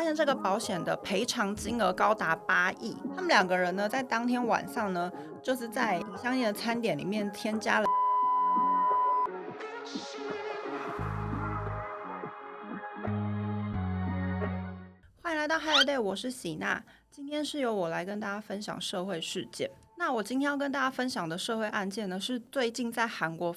现这个保险的赔偿金额高达8亿。他们2个人呢，在当天晚上呢，就是在尹相燕的餐点里面添加了。欢迎来到 Hi Day， 我是喜娜。今天是由我来跟大家分享社会事件。那我今天要跟大家分享的社会案件呢，是最近在韩国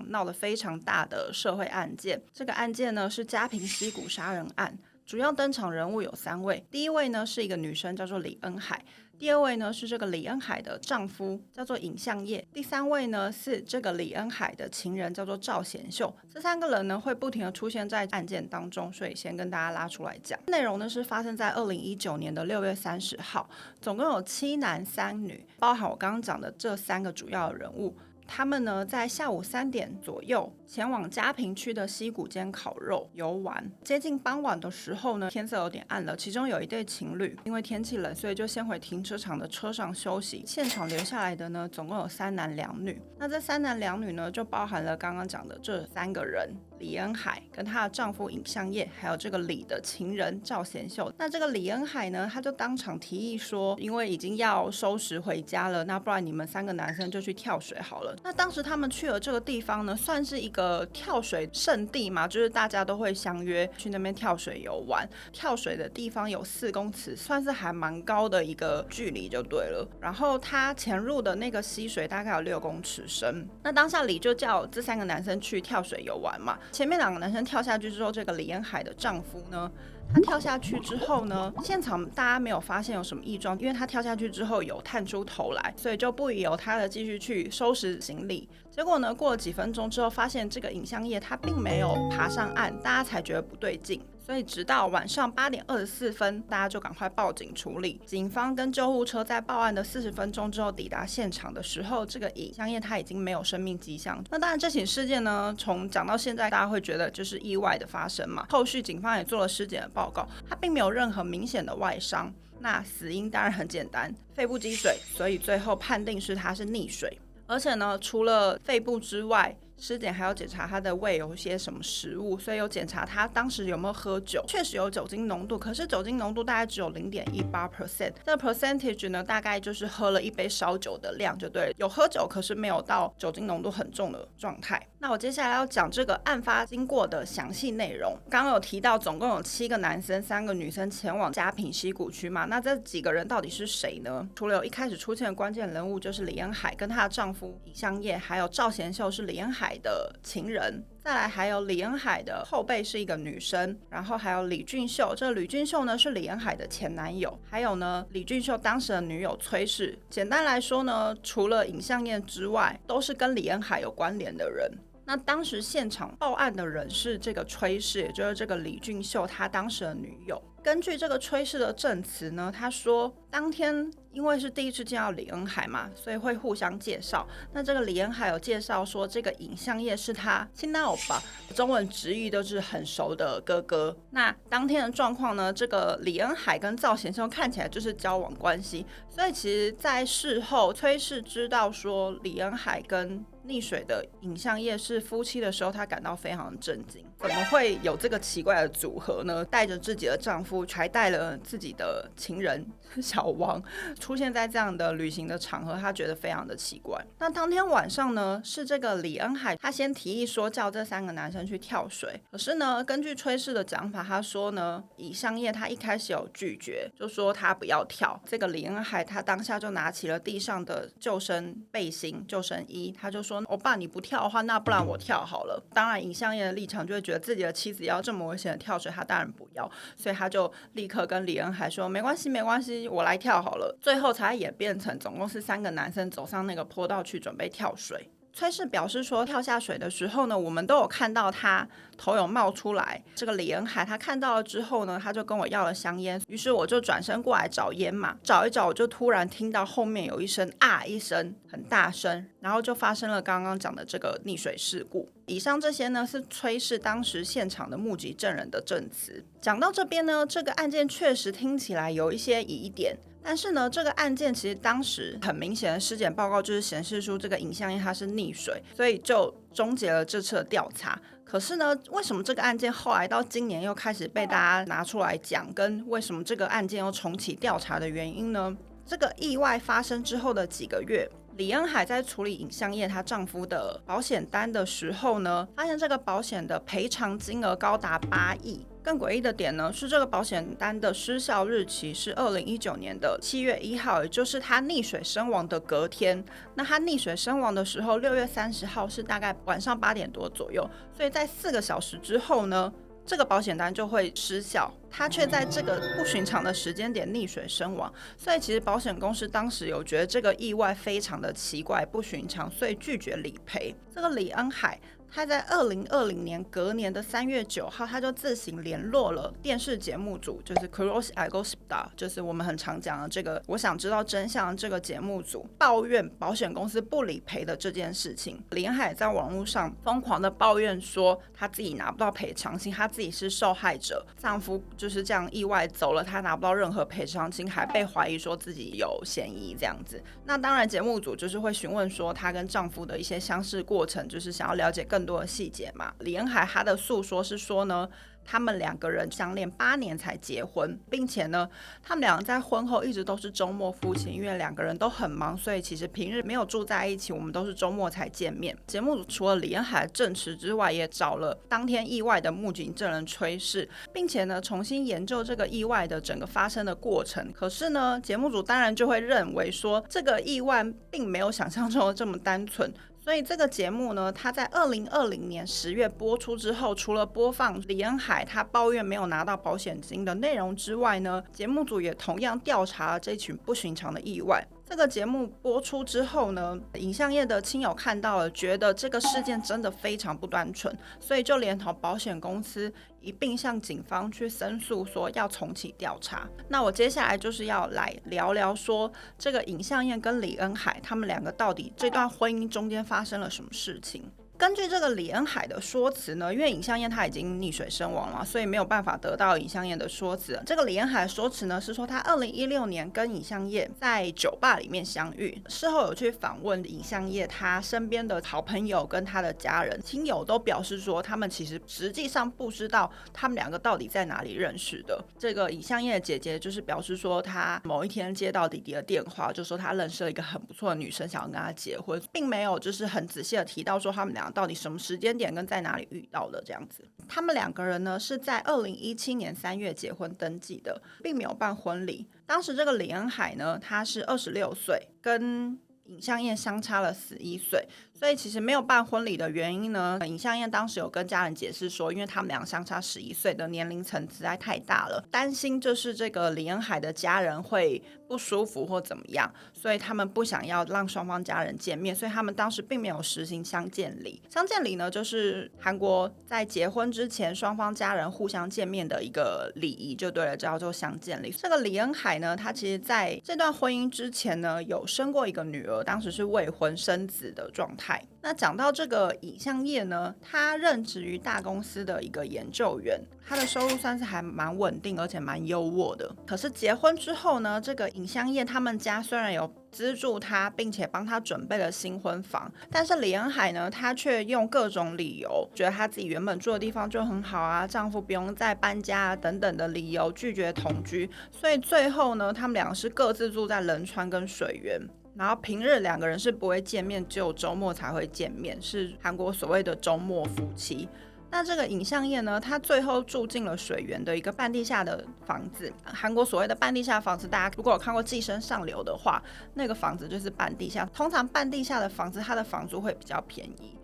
闹得非常大的社会案件。这个案件呢是嘉平溪谷杀人案，主要登场人物有3位。第一位呢是一个女生，叫做李恩海。第2位呢是这个李恩海的丈夫，叫做尹相业。第3位呢是这个李恩海的情人，叫做赵贤秀。这3个人呢会不停的出现在案件当中，所以先跟大家拉出来讲。内容呢是发生在2019年的6月30号，总共有7男3女，包含我刚刚讲的这3个主要的人物。他们呢在下午3点左右前往嘉平区的溪谷间烤肉游玩。接近傍晚的时候呢，天色有点暗了，其中有一对情侣因为天气冷，所以就先回停车场的车上休息。现场留下来的呢总共有3男2女。那这3男2女呢就包含了刚刚讲的这3个人，李恩海跟她的丈夫尹相业，还有这个李的情人赵贤秀。那这个李恩海呢，他就当场提议说，因为已经要收拾回家了，那不然你们3个男生就去跳水好了。那当时他们去了这个地方呢，算是一个跳水圣地嘛，就是大家都会相约去那边跳水游玩。跳水的地方有4公尺，算是还蛮高的一个距离就对了。然后他潜入的那个溪水大概有6公尺深。那当下李就叫这3个男生去跳水游玩嘛。前面2个男生跳下去之后，这个李恩海的丈夫呢，他跳下去之后呢，现场大家没有发现有什么异状，因为他跳下去之后有探出头来，所以就不疑有他的继续去收拾行李。结果呢，过了几分钟之后，发现这个尹相业他并没有爬上岸，大家才觉得不对劲。所以直到晚上8点24分，大家就赶快报警处理。警方跟救护车在报案的40分钟之后抵达现场的时候，这个尹相业他已经没有生命迹象。那当然这起事件呢，从讲到现在，大家会觉得就是意外的发生嘛。后续警方也做了尸检的报告，他并没有任何明显的外伤。那死因当然很简单，肺部积水，所以最后判定是他是溺水。而且呢，除了肺部之外，尸检还要检查他的胃有些什么食物，所以有检查他当时有没有喝酒，确实有酒精浓度，可是酒精浓度大概只有 0.18%， 这个 percentage 呢大概就是喝了一杯烧酒的量就对了，有喝酒可是没有到酒精浓度很重的状态。那我接下来要讲这个案发经过的详细内容。刚刚有提到总共有7个男生3个女生前往嘉平溪谷区嘛，那这几个人到底是谁呢？除了有一开始出现的关键人物就是李恩海跟她的丈夫尹相业，还有赵贤秀是李恩海的情人，再来还有李恩海的后辈是一个女生，然后还有李俊秀，这个李俊秀呢是李恩海的前男友，还有呢李俊秀当时的女友崔氏。简单来说呢，除了尹相业之外，都是跟李恩海有关联的人。那当时现场报案的人是这个崔氏，也就是这个李俊秀他当时的女友。根据这个崔氏的证词呢，他说当天因为是第一次见到李恩海嘛，所以会互相介绍。那这个李恩海有介绍说，这个尹相业是他亲男欧巴，中文直译都是很熟的哥哥。那当天的状况呢，这个李恩海跟赵贤秀看起来就是交往关系，所以其实在事后崔氏知道说李恩海跟溺水的尹相业是夫妻的时候，她感到非常震惊，怎么会有这个奇怪的组合呢？带着自己的丈夫，还带了自己的情人小王，出现在这样的旅行的场合，她觉得非常的奇怪。那当天晚上呢，是这个李恩海他先提议说叫这3个男生去跳水，可是呢，根据崔氏的讲法，他说呢，尹相业他一开始有拒绝，就说他不要跳。这个李恩海他当下就拿起了地上的救生背心、救生衣，他就说欧巴你不跳的话，那不然我跳好了。当然尹相业的立场就会觉得自己的妻子要这么危险的跳水，他当然不要，所以他就立刻跟李恩海说没关系没关系，我来跳好了。最后才演变成总共是3个男生走上那个坡道去准备跳水。崔氏表示说，跳下水的时候呢，我们都有看到他头有冒出来。这个李恩海他看到了之后呢，他就跟我要了香烟，于是我就转身过来找烟嘛，找一找我就突然听到后面有一声啊一声很大声，然后就发生了刚刚讲的这个溺水事故。以上这些呢是崔氏当时现场的目击证人的证词。讲到这边呢，这个案件确实听起来有一些疑点，但是呢，这个案件其实当时很明显的尸检报告就是显示出这个尹相燕它是溺水，所以就终结了这次的调查。可是呢，为什么这个案件后来到今年又开始被大家拿出来讲，跟为什么这个案件又重启调查的原因呢？这个意外发生之后的几个月，李恩海在处理尹相燕她丈夫的保险单的时候呢，发现这个保险的赔偿金额高达8亿。更诡异的点呢，是这个保险单的失效日期是2019年的7月1号，也就是他溺水身亡的隔天。那他溺水身亡的时候，6月30号是大概晚上8点多左右，所以在4个小时之后呢，这个保险单就会失效，他却在这个不寻常的时间点溺水身亡，所以其实保险公司当时有觉得这个意外非常的奇怪不寻常，所以拒绝理赔。这个李恩海他在2020年隔年的3月9号，他就自行联络了电视节目组，就是 Cross Agosda， 就是我们很常讲的这个我想知道真相这个节目组，抱怨保险公司不理赔的这件事情。李恩海在网络上疯狂的抱怨说他自己拿不到赔偿金，他自己是受害者，丈夫就是这样意外走了，他拿不到任何赔偿金，还被怀疑说自己有嫌疑这样子。那当然节目组就是会询问说她跟丈夫的一些相识过程，就是想要了解更多的细节嘛。李恩海他的诉说是说呢，他们2个人相恋8年才结婚，并且呢，他们2个在婚后一直都是周末夫妻，因为2个人都很忙，所以其实平日没有住在一起，我们都是周末才见面。节目组除了李恩海的证词之外，也找了当天意外的目击证人崔氏，并且呢，重新研究这个意外的整个发生的过程。可是呢，节目组当然就会认为说，这个意外并没有想象中的这么单纯。所以这个节目呢，它在2020年10月播出之后，除了播放李恩海他抱怨没有拿到保险金的内容之外呢，节目组也同样调查了这群不寻常的意外。这个节目播出之后呢，尹相燕的亲友看到了，觉得这个事件真的非常不单纯，所以就连同保险公司一并向警方去申诉，说要重启调查。那我接下来就是要来聊聊说，这个尹相燕跟李恩海他们2个到底这段婚姻中间发生了什么事情。根据这个李恩海的说辞呢，因为尹相燕他已经溺水身亡了，所以没有办法得到尹相燕的说辞。这个李恩海的说辞呢，是说他2016年跟尹相燕在酒吧里面相遇，事后有去访问尹相燕他身边的好朋友跟他的家人，亲友都表示说，他们其实实际上不知道他们2个到底在哪里认识的。这个尹相燕的姐姐就是表示说，她某一天接到弟弟的电话，就说她认识了一个很不错的女生，想要跟她结婚，并没有就是很仔细的提到说他们2个到底什么时间点跟在哪里遇到的这样子。他们2个人呢是在2017年3月结婚登记的，并没有办婚礼。当时这个李恩海呢，他是26岁，跟尹相燕相差了11岁，所以其实没有办婚礼的原因呢，尹相燕当时有跟家人解释说，因为他们俩相差11岁的年龄层实在太大了，担心就是这个李恩海的家人会不舒服或怎么样，所以他们不想要让双方家人见面，所以他们当时并没有实行相见礼。相见礼呢，就是韩国在结婚之前双方家人互相见面的一个礼仪就对了，叫做相见礼。这个李恩海呢，他其实在这段婚姻之前呢，有生过一个女儿，当时是未婚生子的状态。那讲到这个尹相燕呢，他任职于大公司的一个研究员，他的收入算是还蛮稳定而且蛮优渥的。可是结婚之后呢，这个尹相燕他们家虽然有资助他并且帮他准备了新婚房，但是李恩海呢，他却用各种理由，觉得他自己原本住的地方就很好啊，丈夫不用再搬家啊等等的理由拒绝同居，所以最后呢，他们2个是各自住在仁川跟水源。然后平日2个人是不会见面，只有周末才会见面，是韩国所谓的周末夫妻。那这个尹相燕呢，她最后住进了水源的一个半地下的房子。韩国所谓的半地下房子，大家如果有看过《寄生上流》的话，那个房子就是半地下。通常半地下的房子，它的房租会比较便宜。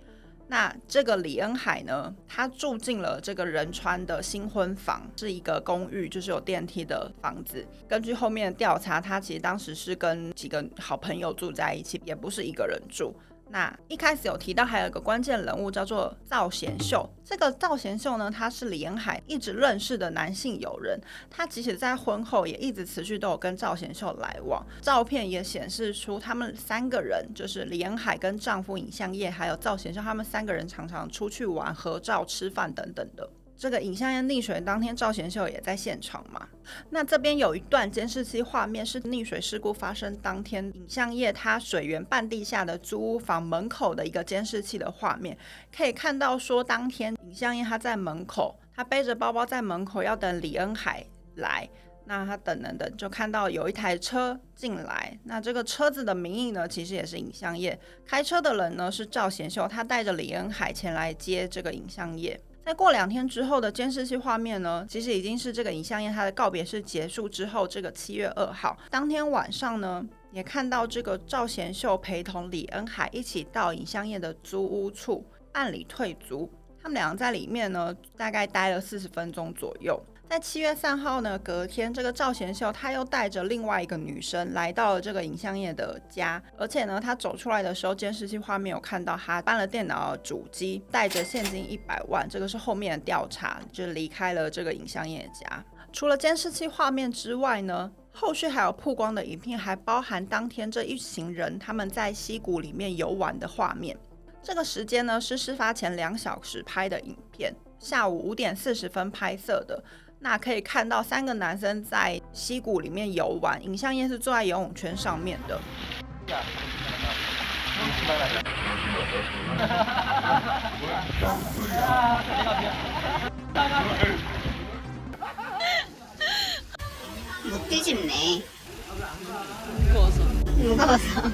那这个李恩海呢，他住进了这个仁川的新婚房，是一个公寓，就是有电梯的房子。根据后面的调查，他其实当时是跟几个好朋友住在一起，也不是一个人住。那一开始有提到还有一个关键人物叫做赵贤秀，这个赵贤秀呢，他是李恩海一直认识的男性友人，他即使在婚后也一直持续都有跟赵贤秀来往，照片也显示出他们3个人，就是李恩海跟丈夫尹相业还有赵贤秀，他们3个人常常出去玩、合照、吃饭等等的。这个尹相业溺水当天，赵贤秀也在现场嘛。那这边有一段监视器画面是溺水事故发生当天，尹相业他水源半地下的租屋房门口的一个监视器的画面，可以看到说当天尹相业他在门口，他背着包包在门口要等李恩海来。那他等就看到有一台车进来，那这个车子的名义呢，其实也是尹相业，开车的人呢是赵贤秀，他带着李恩海前来接这个尹相业。在过2天之后的监视器画面呢，其实已经是这个尹相业他的告别式结束之后，这个7月2号当天晚上呢，也看到这个赵贤秀陪同李恩海一起到尹相业的租屋处办理退租，他们两个在里面呢大概待了40分钟左右。在7月3号呢，隔天这个赵贤秀他又带着另外一个女生来到了这个尹相业的家，而且呢他走出来的时候，监视器画面有看到他搬了电脑的主机，带着现金100万，这个是后面的调查，就离开了这个尹相业的家。除了监视器画面之外呢，后续还有曝光的影片，还包含当天这一行人他们在溪谷里面游玩的画面。这个时间呢是事发前2小时拍的影片，下午5点40分拍摄的。那可以看到3个男生在溪谷里面游玩，尹相业是坐在游泳圈上面的。못 뒤집네. 무거워서.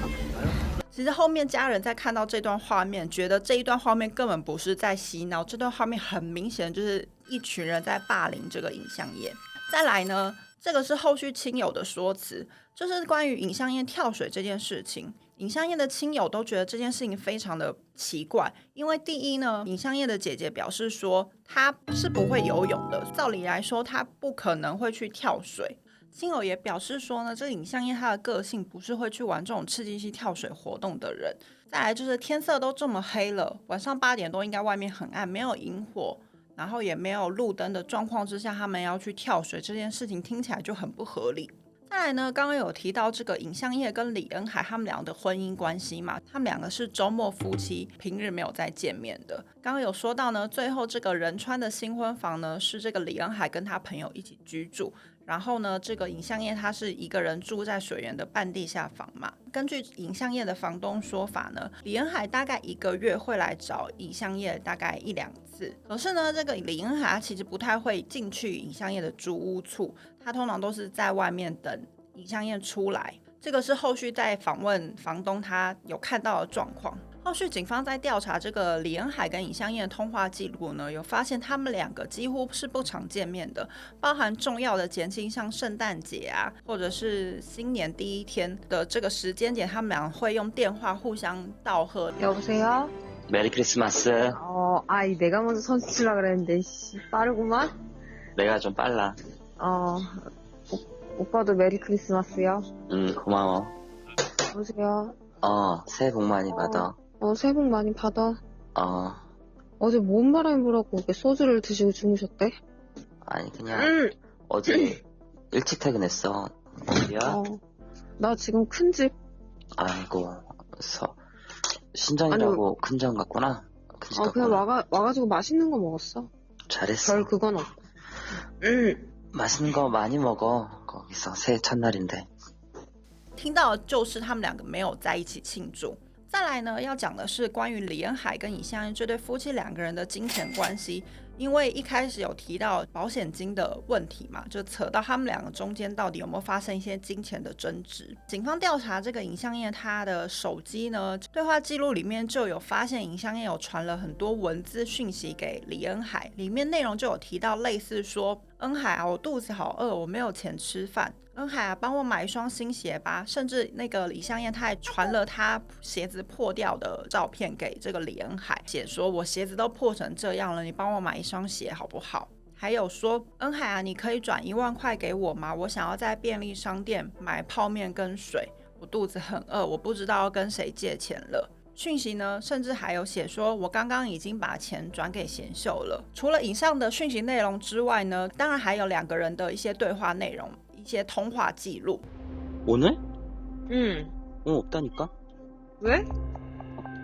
其实后面家人在看到这段画面，觉得这一段画面根本不是在洗脑，这段画面很明显就是一群人在霸凌这个尹相业。再来呢，这个是后续亲友的说辞，就是关于尹相业跳水这件事情。尹相业的亲友都觉得这件事情非常的奇怪，因为第一呢，尹相业的姐姐表示说她是不会游泳的，照理来说她不可能会去跳水。亲友也表示说呢，这尹相业他的个性不是会去玩这种刺激性跳水活动的人。再来就是天色都这么黑了，晚上8点多应该外面很暗，没有萤火，然后也没有路灯的状况之下，他们要去跳水这件事情听起来就很不合理。再来呢，刚刚有提到这个尹相业跟李恩海他们俩的婚姻关系嘛，他们两个是周末夫妻，平日没有再见面的。刚刚有说到呢，最后这个仁川的新婚房呢，是这个李恩海跟他朋友一起居住。然后呢，这个尹相业他是一个人住在水源的半地下房嘛。根据尹相业的房东说法呢，李恩海大概1个月会来找尹相业大概1-2次。可是呢，这个李恩海他其实不太会进去尹相业的租屋处，他通常都是在外面等尹相业出来。这个是后续在访问房东他有看到的状况。后续警方在调查这个李恩海跟尹相业的通话记录呢，有发现他们2个几乎是不常见面的，包含重要的节庆，像圣诞节啊，或者是新年第1天的这个时间点，他们俩会用电话互相道贺。 여보세요? 메리 크리스마스. 아이 내가 먼저 선수 치려고 그랬는데 빠르구만. 내가 좀 빨라. 오빠도 메리 크리스마스요. 고마워. 여보세요? 새해 복 많이 받아. 새해 복 많이 받아. 어제 뭔 바람이 불었고 이렇게 소주를 드시고 주무셨대? 아니 그냥 어제 일찍 퇴근했어. 어디야? 나 지금 큰 집. 아이고 신정이라고 큰 점 갔구나. 큰 집 그냥 갔구나. 와가지고 맛있는 거 먹었어. 잘했어. 별 그건 없고. 맛있는 거 많이 먹어. 거기서 새해 첫날인데. 听到的就是他们2个没有在一起庆祝。再来呢，要讲的是关于李恩海跟尹相业这对夫妻2个人的金钱关系，因为一开始有提到保险金的问题嘛，就扯到他们2个中间到底有没有发生一些金钱的争执。警方调查这个尹相业他的手机呢，对话记录里面就有发现尹相业有传了很多文字讯息给李恩海，里面内容就有提到类似说，恩海啊，我肚子好饿，我没有钱吃饭，恩海啊，帮我买一双新鞋吧。甚至那个李相业他还传了他鞋子破掉的照片给这个李恩海，写说我鞋子都破成这样了，你帮我买一双鞋好不好？还有说，恩海啊，你可以转1万块给我吗？我想要在便利商店买泡面跟水，我肚子很饿，我不知道要跟谁借钱了。讯息呢，甚至还有写说我刚刚已经把钱转给贤秀了。除了以上的讯息内容之外呢，当然还有两个人的一些对话内容，一些通话记录。 오늘? 응. 없다니까? 왜?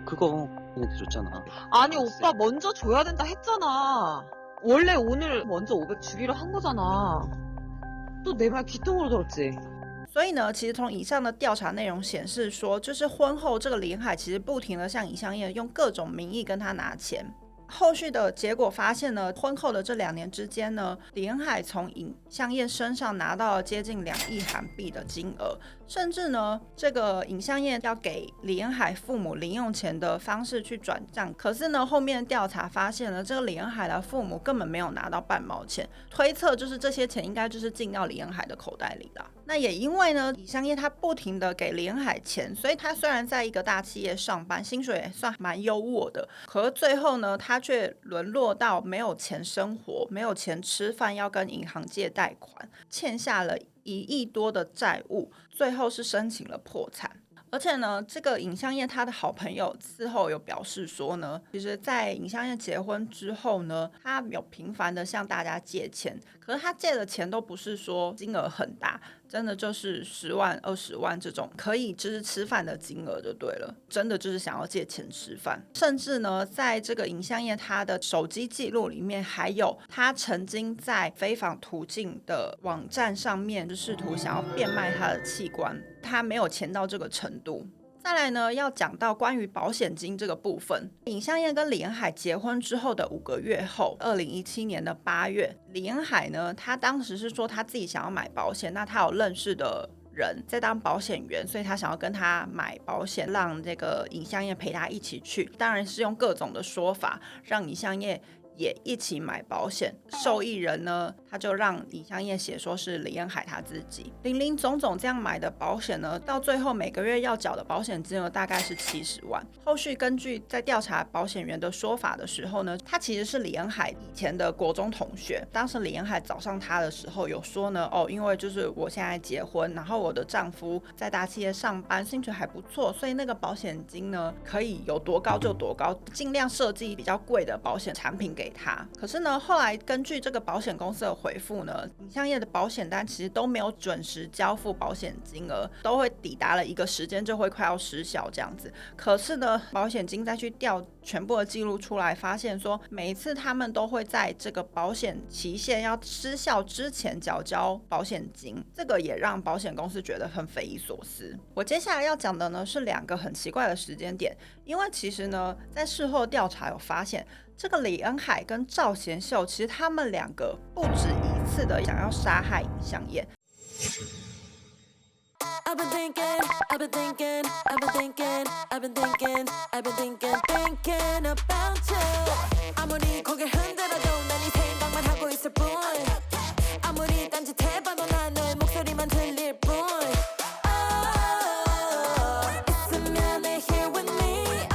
그거 걔네들 줬잖아. 아니 오빠 먼저 줘야 된다 했잖아. 원래 오늘 먼저 500 주기로 한 거잖아. 또 내 말 귀뚱으로 들었지? 所以呢，其实从以上的调查内容显示说，就是婚后这个连海其实不停的向尹相燕用各种名义跟他拿钱。后续的结果发现呢，婚后的这2年之间呢，李恩海从尹相燕身上拿到了接近2亿韩币的金额，甚至呢，这个尹相燕要给李恩海父母零用钱的方式去转账，可是呢，后面调查发现呢，这个李恩海的父母根本没有拿到半毛钱，推测就是这些钱应该就是进到李恩海的口袋里啦。那也因为呢，尹相燕他不停的给李恩海钱，所以他虽然在一个大企业上班，薪水也算蛮优渥的，可是最后呢，他却沦落到没有钱生活，没有钱吃饭，要跟银行借贷款，欠下了1亿多的债务，最后是申请了破产。而且呢，这个尹相燕她的好朋友事后有表示说呢，其实在尹相燕结婚之后呢，她有频繁的向大家借钱，可是她借的钱都不是说金额很大，真的就是10万、20万这种可以就是吃饭的金额就对了，真的就是想要借钱吃饭。甚至呢，在这个尹相燕她的手机记录里面，还有她曾经在非法途径的网站上面就试图想要变卖她的器官，她没有钱到这个程度。再来呢，要讲到关于保险金这个部分。尹相燕跟李恩海结婚之后的5个月后，2017年的8月，李恩海呢，他当时是说他自己想要买保险，那他有认识的人在当保险员，所以他想要跟他买保险，让这个尹相燕陪他一起去，当然是用各种的说法让尹相燕也一起买保险。受益人呢，他就让尹相燕写说是李恩海他自己。林林总总这样买的保险呢，到最后每个月要缴的保险金额大概是70万。后续根据在调查保险员的说法的时候呢，他其实是李恩海以前的国中同学。当时李恩海找上他的时候有说呢，因为就是我现在结婚，然后我的丈夫在大企业上班，薪水还不错，所以那个保险金呢可以有多高就多高，尽量设计比较贵的保险产品给他。可是呢，后来根据这个保险公司的回复呢，尹相燕的保险单其实都没有准时交付保险金额，都会抵达了一个时间就会快要失效这样子。可是呢，保险金再去调全部的记录出来，发现说每一次他们都会在这个保险期限要失效之前缴交保险金，这个也让保险公司觉得很匪夷所思。我接下来要讲的呢是2个很奇怪的时间点，因为其实呢，在事后调查有发现，这个李恩海跟赵贤秀，其实他们2个不止一次的想要杀害尹相燕。I've been thinking, I've been thinking, I've been thinking, I've been thinking, I've been thinking, thinking about you. 아무리 고개를 흔들어도 난 네 생각만 하고 있을 뿐. 아무리 딴짓해봐도 난 너의 목소리만 들릴 뿐. 있으면 내 here with me.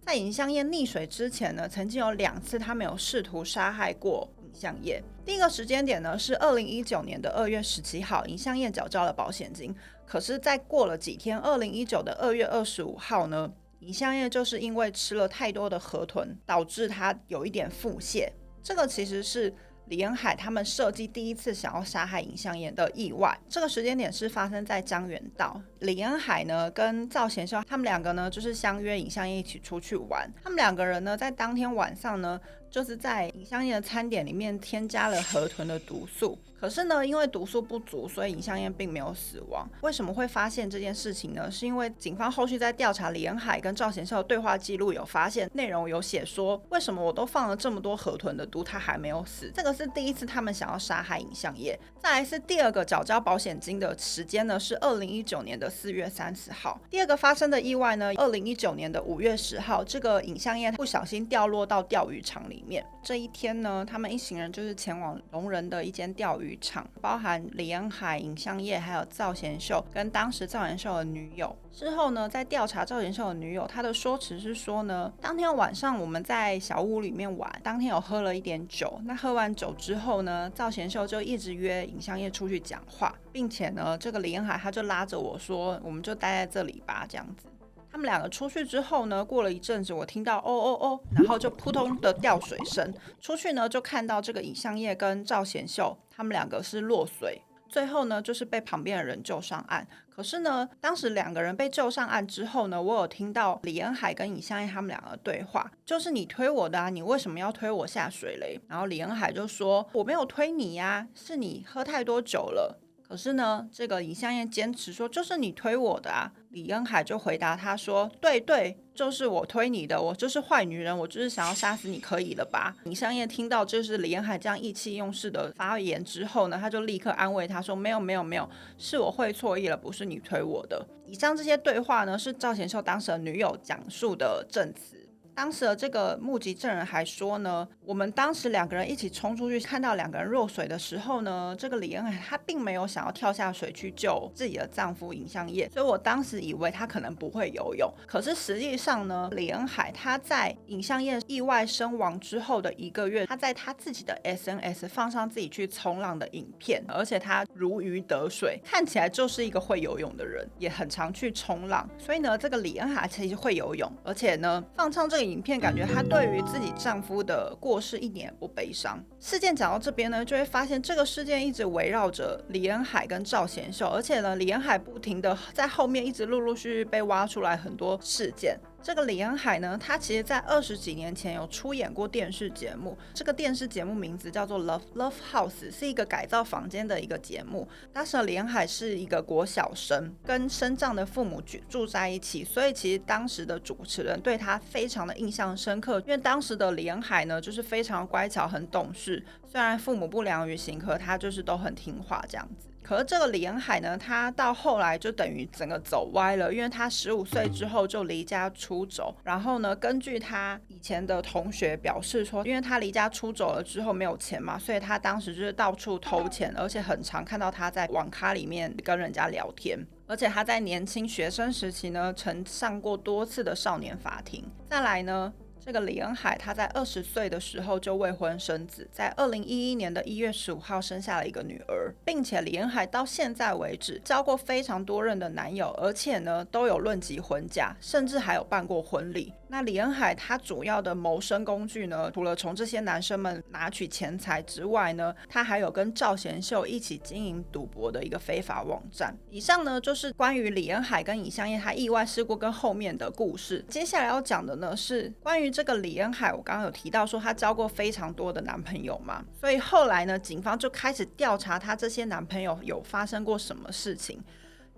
在尹相燕溺水之前呢，曾经有2次他们有试图杀害过尹相燕。第一个时间点呢是2019年的2月17号，尹相燕缴交了保险金。可是再过了几天，2019的2月25号呢，尹相燕就是因为吃了太多的河豚，导致他有一点腹泻。这个其实是李恩海他们设计第一次想要杀害尹相燕的意外。这个时间点是发生在江原道。李恩海呢跟赵贤秀他们2个呢就是相约尹相燕一起出去玩。他们2个人呢在当天晚上呢就是在尹相燕的餐点里面添加了河豚的毒素。可是呢，因为毒素不足，所以尹相燕并没有死亡。为什么会发现这件事情呢？是因为警方后续在调查李恩海跟赵贤秀的对话记录，有发现内容有写说，为什么我都放了这么多河豚的毒，他还没有死？这个是第一次他们想要杀害尹相燕。再来是第2个缴交保险金的时间呢，是2019年的4月30号。第2个发生的意外呢，2019年的5月10号，这个尹相燕不小心掉落到钓鱼场里面。这一天呢，他们一行人就是前往龙仁的一间钓鱼场，包含李恩海、尹相燕还有赵贤秀跟当时赵贤秀的女友。事后呢，在调查赵贤秀的女友，她的说辞是说呢，当天晚上我们在小屋里面玩，当天有喝了一点酒，那喝完酒之后呢，赵贤秀就一直约尹相燕出去讲话，并且呢，这个李恩海他就拉着我说，我们就待在这里吧，这样子。他们两个出去之后呢，过了一阵子，我听到哦哦哦，然后就扑通的掉水声。出去呢，就看到这个尹相业跟赵贤秀他们两个是落水，最后呢就是被旁边的人救上岸。可是呢，当时两个人被救上岸之后呢，我有听到李恩海跟尹相业他们两个的对话，就是你推我的啊，你为什么要推我下水嘞？然后李恩海就说我没有推你呀，是你喝太多酒了。可是呢，这个尹相业坚持说就是你推我的啊。李恩海就回答他说对对，就是我推你的，我就是坏女人，我就是想要杀死你，可以了吧？尹相业听到就是李恩海这样意气用事的发言之后呢，他就立刻安慰他说没有没有没有，是我会错意了，不是你推我的。以上这些对话呢，是赵贤秀当时的女友讲述的证词。当时的这个目击证人还说呢，我们当时两个人一起冲出去，看到两个人落水的时候呢，这个李恩海他并没有想要跳下水去救自己的丈夫尹相业，所以我当时以为他可能不会游泳。可是实际上呢，李恩海他在尹相业意外身亡之后的1个月，他在他自己的 SNS 放上自己去冲浪的影片，而且他如鱼得水，看起来就是一个会游泳的人，也很常去冲浪。所以呢，这个李恩海其实会游泳，而且呢，放上这个影片，感觉她对于自己丈夫的过世一点也不悲伤。事件讲到这边呢，就会发现这个事件一直围绕着李恩海跟赵贤秀，而且呢，李恩海不停的在后面一直陆陆续续被挖出来很多事件。这个李恩海呢，他其实在20几年前有出演过电视节目，这个电视节目名字叫做 Love House， 是一个改造房间的一个节目。当时的李恩海是一个国小生，跟身障的父母住在一起，所以其实当时的主持人对他非常的印象深刻，因为当时的李恩海呢，就是非常乖巧很懂事，虽然父母不良于行，可他就是都很听话这样子。可是这个李恩海呢，他到后来就等于整个走歪了，因为他15岁之后就离家出走。然后呢，根据他以前的同学表示说，因为他离家出走了之后没有钱嘛，所以他当时就是到处偷钱，而且很常看到他在网咖里面跟人家聊天。而且他在年轻学生时期呢，曾上过多次的少年法庭。再来呢，这个李恩海他在20岁的时候就未婚生子，在2011年的1月15号生下了一个女儿，并且李恩海到现在为止交过非常多任的男友，而且呢都有论及婚嫁，甚至还有办过婚礼。那李恩海他主要的谋生工具呢，除了从这些男生们拿取钱财之外呢，他还有跟赵贤秀一起经营赌博的一个非法网站。以上呢就是关于李恩海跟尹相业他意外事故跟后面的故事。接下来要讲的呢是关于这个李恩海，我刚刚有提到说他交过非常多的男朋友嘛，所以后来呢，警方就开始调查他这些男朋友有发生过什么事情。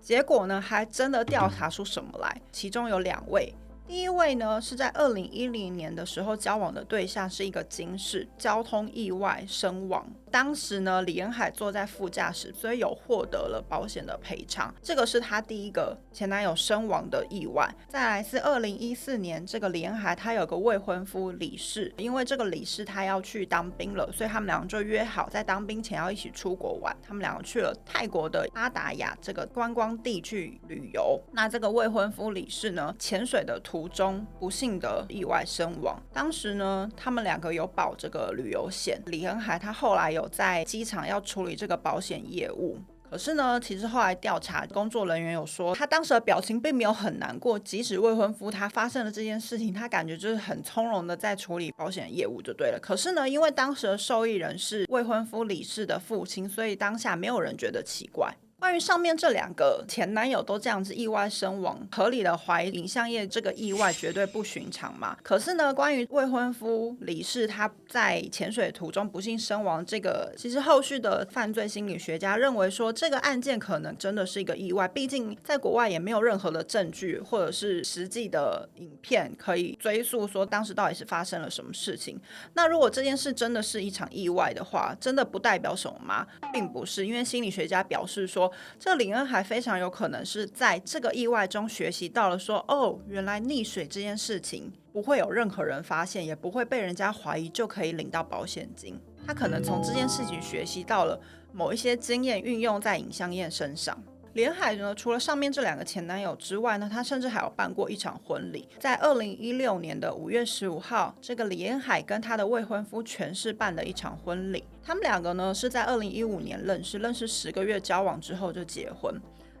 结果呢，还真的调查出什么来，其中有2位。第一位呢，是在2010年的时候交往的对象是一个金士，交通意外身亡。当时呢，李恩海坐在副驾驶，所以有获得了保险的赔偿。这个是他第一个前男友身亡的意外。再来是2014年，这个李恩海他有个未婚夫李氏，因为这个李氏他要去当兵了，所以他们两个就约好在当兵前要一起出国玩。他们两个去了泰国的巴达雅这个观光地去旅游。那这个未婚夫李氏呢，潜水的途中不幸的意外身亡。当时呢，他们两个有保这个旅游险，李恩海他后来有在机场要处理这个保险业务。可是呢，其实后来调查工作人员有说，他当时的表情并没有很难过，即使未婚夫他发生了这件事情，他感觉就是很从容的在处理保险业务就对了。可是呢，因为当时的受益人是未婚夫李氏的父亲，所以当下没有人觉得奇怪。关于上面这2个前男友都这样子意外身亡，合理的怀疑尹相业这个意外绝对不寻常嘛。可是呢，关于未婚夫李氏他在潜水途中不幸身亡这个，其实后续的犯罪心理学家认为说，这个案件可能真的是一个意外，毕竟在国外也没有任何的证据或者是实际的影片可以追溯说当时到底是发生了什么事情。那如果这件事真的是一场意外的话，真的不代表什么吗？并不是，因为心理学家表示说，这李恩海非常有可能是在这个意外中学习到了说，哦，原来溺水这件事情不会有任何人发现，也不会被人家怀疑就可以领到保险金。他可能从这件事情学习到了某一些经验，运用在尹相业身上。李恩海呢，除了上面这2个前男友之外呢，他甚至还有办过一场婚礼。在2016年的5月15号，这个李恩海跟他的未婚夫全氏办了一场婚礼。他们2个呢是在2015年认识10个月交往之后就结婚。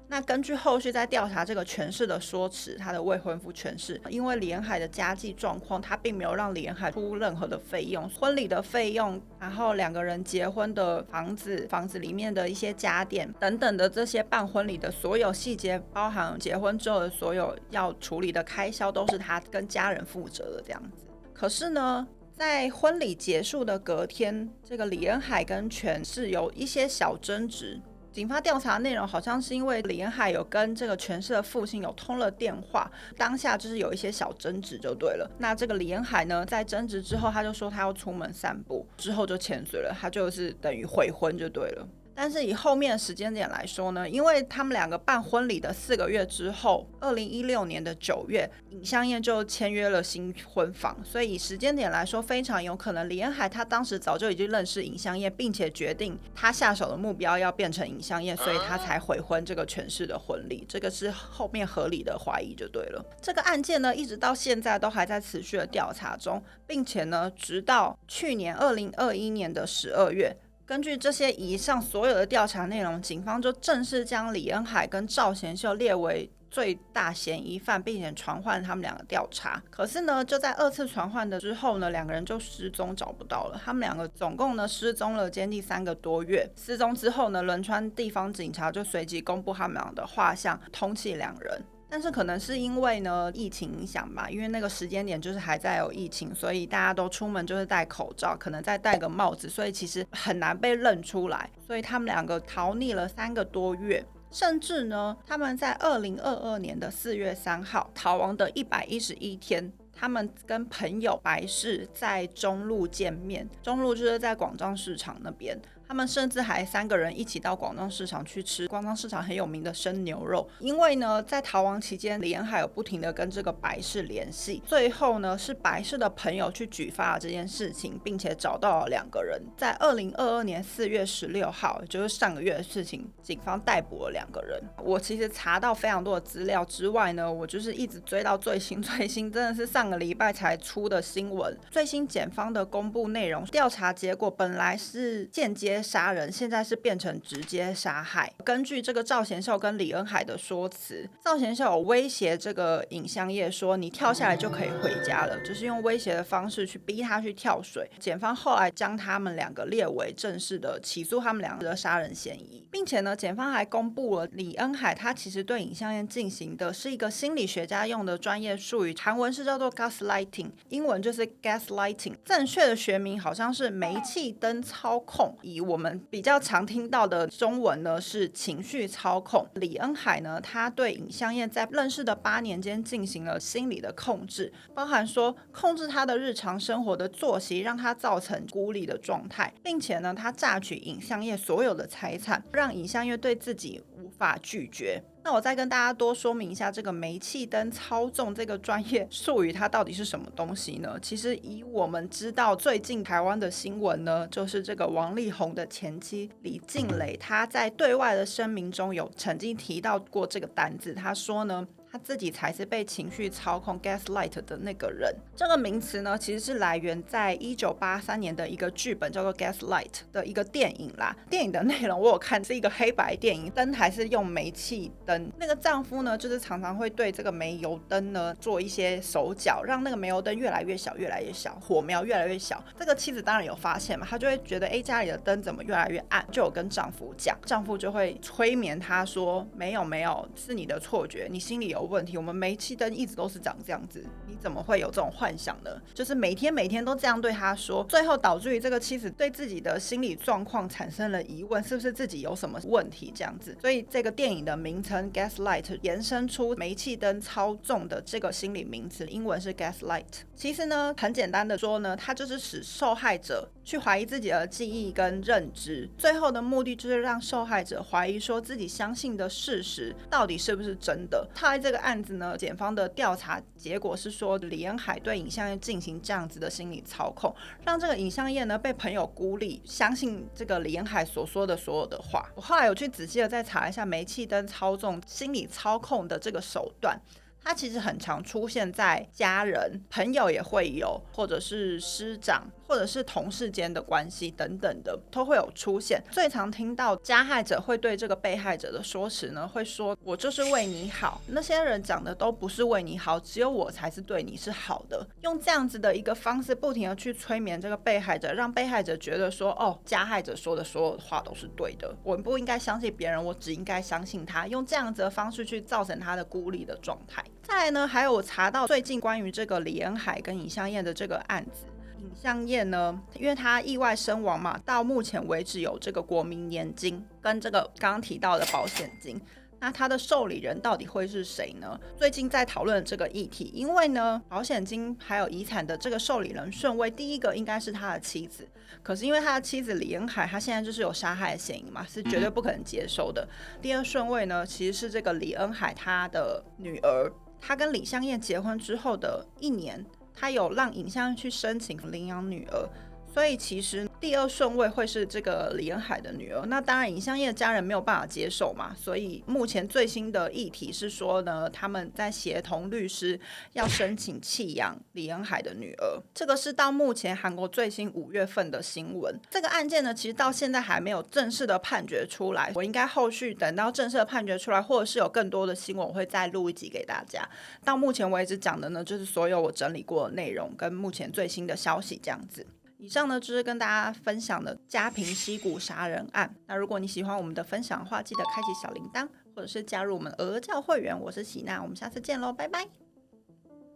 那根据后续在调查这个权势的说辞，他的未婚夫权势，因为李恩海的家计状况，他并没有让李恩海出任何的费用，婚礼的费用，然后两个人结婚的房子里面的一些家电等等的这些办婚礼的所有细节，包含结婚之后的所有要处理的开销，都是他跟家人负责的这样子。可是呢，在婚礼结束的隔天，这个李恩海跟权势有一些小争执。警方调查内容好像是因为李恩海有跟这个权势的父亲有通了电话，当下就是有一些小争执就对了。那这个李恩海呢，在争执之后，他就说他要出门散步，之后就潜水了，他就是等于悔婚就对了。但是以后面的时间点来说呢，因为他们两个办婚礼的4个月之后，2016年的9月，尹相燕就签约了新婚房，所以以时间点来说，非常有可能李恩海他当时早就已经认识尹相燕，并且决定他下手的目标要变成尹相燕，所以他才悔婚这个权势的婚礼，这个是后面合理的怀疑就对了。这个案件呢，一直到现在都还在持续的调查中，并且呢，直到去年2021年的12月。根据这些以上所有的调查内容，警方就正式将李恩海跟赵贤秀列为最大嫌疑犯，并且传唤他们两个调查。可是呢，就在2次传唤的之后呢，两个人就失踪找不到了。他们两个总共呢失踪了将近3个多月。失踪之后呢，仁川地方警察就随即公布他们俩的画像，通缉两人。但是可能是因为呢疫情影响吧，因为那个时间点就是还在有疫情，所以大家都出门就是戴口罩，可能再戴个帽子，所以其实很难被认出来。所以他们两个逃匿了3个多月，甚至呢他们在2022年的4月3号逃亡的111天，他们跟朋友白氏在中路见面，中路就是在广藏市场那边。他们甚至还3个人一起到广藏市场去吃广藏市场很有名的生牛肉。因为呢，在逃亡期间，李恩海有不停的跟这个白氏联系，最后呢是白氏的朋友去举发了这件事情，并且找到了2个人。在2022年4月16号，也就是上个月的事情，警方逮捕了2个人。我其实查到非常多的资料之外呢，我就是一直追到最新，真的是上个礼拜才出的新闻。最新检方的公布内容，调查结果本来是间接杀人，现在是变成直接杀害。根据这个赵贤秀跟李恩海的说辞，赵贤秀有威胁这个尹相业说，你跳下来就可以回家了，就是用威胁的方式去逼他去跳水。检方后来将他们2个列为正式的起诉他们2个的杀人嫌疑，并且呢，检方还公布了李恩海他其实对尹相业进行的是一个心理学家用的专业术语，韩文是叫做 gaslighting， 英文就是 gaslighting， 正确的学名好像是煤气灯操控，以我们比较常听到的中文呢是情绪操控。李恩海呢，他对尹相燕在认识的8年间进行了心理的控制，包含说控制他的日常生活的作息，让他造成孤立的状态，并且呢，他榨取尹相燕所有的财产，让尹相燕对自己无法拒绝。那我再跟大家多说明一下这个煤气灯操纵这个专业术语它到底是什么东西呢？其实以我们知道最近台湾的新闻呢，就是这个王力宏的前妻李静蕾，她在对外的声明中有曾经提到过这个单字，她说呢，他自己才是被情绪操控 gaslight 的那个人。这个名词呢，其实是来源在1983年的一个剧本叫做 Gaslight 的一个电影啦。电影的内容我有看，是一个黑白电影，灯还是用煤气灯。那个丈夫呢，就是常常会对这个煤油灯呢做一些手脚，让那个煤油灯越来越小，越来越小，火苗越来越小。这个妻子当然有发现嘛，她就会觉得家里的灯怎么越来越暗，就有跟丈夫讲，丈夫就会催眠她说，没有，是你的错觉，你心里有问题，我们煤气灯一直都是长这样子，你怎么会有这种幻想呢？就是每天都这样对他说，最后导致于这个妻子对自己的心理状况产生了疑问，是不是自己有什么问题这样子。所以这个电影的名称 Gaslight 延伸出煤气灯操纵的这个心理名词，英文是 Gaslight。 其实呢，很简单的说呢，它就是使受害者去怀疑自己的记忆跟认知，最后的目的就是让受害者怀疑说自己相信的事实到底是不是真的。他在这个案子呢，检方的调查结果是说，李恩海对尹相燕进行这样子的心理操控，让这个尹相燕呢被朋友孤立，相信这个李恩海所说的所有的话。我后来有去仔细的再查一下煤气灯操纵心理操控的这个手段，它其实很常出现在家人、朋友也会有，或者是师长，或者是同事间的关系等等的都会有出现。最常听到加害者会对这个被害者的说辞呢，会说我就是为你好，那些人讲的都不是为你好，只有我才是对你是好的，用这样子的一个方式不停的去催眠这个被害者，让被害者觉得说哦，加害者说的所有话都是对的，我不应该相信别人，我只应该相信他，用这样子的方式去造成他的孤立的状态。再来呢，还有我查到最近关于这个李恩海跟尹相燕的这个案子。尹相燕呢，因为他意外身亡嘛，到目前为止有这个国民年金跟这个刚刚提到的保险金，那他的受理人到底会是谁呢？最近在讨论这个议题，因为呢，保险金还有遗产的这个受理人顺位，第一个应该是他的妻子，可是因为他的妻子李恩海，他现在就是有杀害的嫌疑嘛，是绝对不可能接受的。第二顺位呢，其实是这个李恩海他的女儿，他跟李相燕结婚之后的1年。他有让尹相燕去申请领养女儿，所以其实第二顺位会是这个李恩海的女儿。那当然尹相燕的家人没有办法接受嘛，所以目前最新的议题是说呢，他们在协同律师要申请弃养李恩海的女儿。这个是到目前韩国最新5月份的新闻。这个案件呢，其实到现在还没有正式的判决出来，我应该后续等到正式的判决出来，或者是有更多的新闻，我会再录一集给大家。到目前为止讲的呢，就是所有我整理过的内容跟目前最新的消息这样子。以上呢就是跟大家分享的嘉平溪谷杀人案。那如果你喜欢我们的分享的话，记得开启小铃铛，或者是加入我们鹅教会员。我是喜娜，我们下次见咯，拜拜。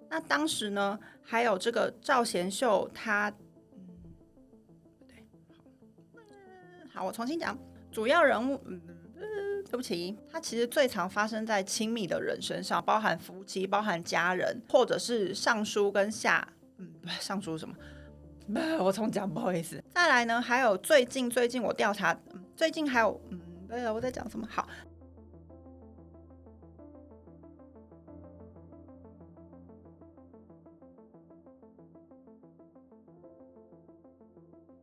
那当时呢，还有这个赵贤秀，他好，我重新讲。主要人物，对不起，他其实最常发生在亲密的人身上，包含夫妻、包含家人，或者是上书跟上书什么？我重讲，不好意思。再来呢，还有最近我调查，最近还有我在讲什么？好，